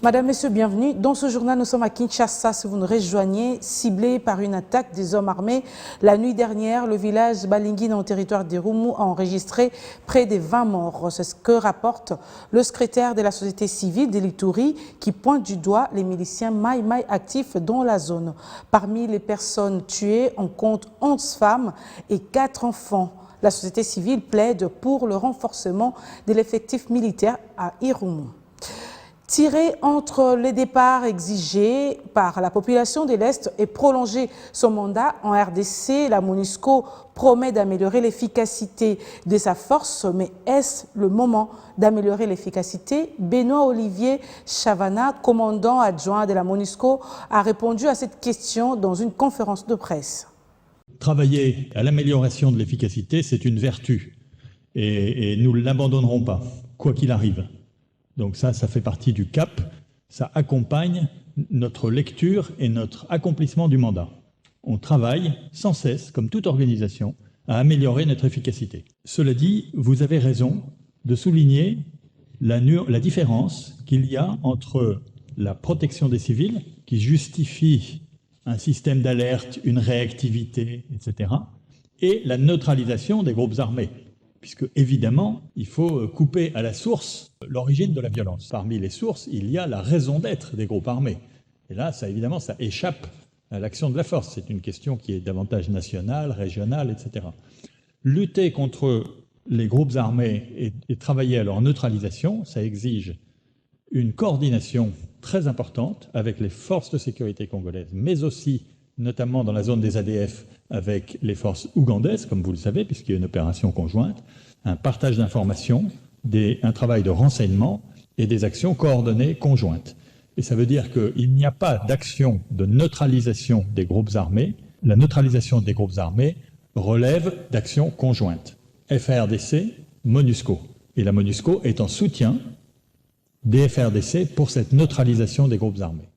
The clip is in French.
Madame, Messieurs, bienvenue. Dans ce journal, nous sommes à Kinshasa. Si vous nous rejoignez, ciblé par une attaque des hommes armés. La nuit dernière, le village Balingui, dans le territoire d'Irumu, a enregistré près de 20 morts. C'est ce que rapporte le secrétaire de la société civile de l'Ituri, qui pointe du doigt les miliciens Maï-Maï actifs dans la zone. Parmi les personnes tuées, on compte 11 femmes et 4 enfants. La société civile plaide pour le renforcement de l'effectif militaire à Irumu. Tirer entre les départs exigés par la population de l'Est et prolonger son mandat en RDC, la MONUSCO promet d'améliorer l'efficacité de sa force, mais est-ce le moment d'améliorer l'efficacité? Benoît Olivier Chavana, commandant adjoint de la MONUSCO, a répondu à cette question dans une conférence de presse. Travailler à l'amélioration de l'efficacité, c'est une vertu et nous ne l'abandonnerons pas, quoi qu'il arrive. Donc ça fait partie du cap, ça accompagne notre lecture et notre accomplissement du mandat. On travaille sans cesse, comme toute organisation, à améliorer notre efficacité. Cela dit, vous avez raison de souligner la différence qu'il y a entre la protection des civils, qui justifie un système d'alerte, une réactivité, etc., et la neutralisation des groupes armés. Puisque, évidemment, il faut couper à la source l'origine de la violence. Parmi les sources, il y a la raison d'être des groupes armés. Et là, évidemment, ça échappe à l'action de la force. C'est une question qui est davantage nationale, régionale, etc. Lutter contre les groupes armés et travailler à leur neutralisation, ça exige une coordination très importante avec les forces de sécurité congolaises, mais aussi, notamment dans la zone des ADF, avec les forces ougandaises, comme vous le savez, puisqu'il y a une opération conjointe, un partage d'informations, un travail de renseignement et des actions coordonnées conjointes. Et ça veut dire qu'il n'y a pas d'action de neutralisation des groupes armés. La neutralisation des groupes armés relève d'actions conjointes. FARDC, MONUSCO. Et la MONUSCO est en soutien des FARDC pour cette neutralisation des groupes armés.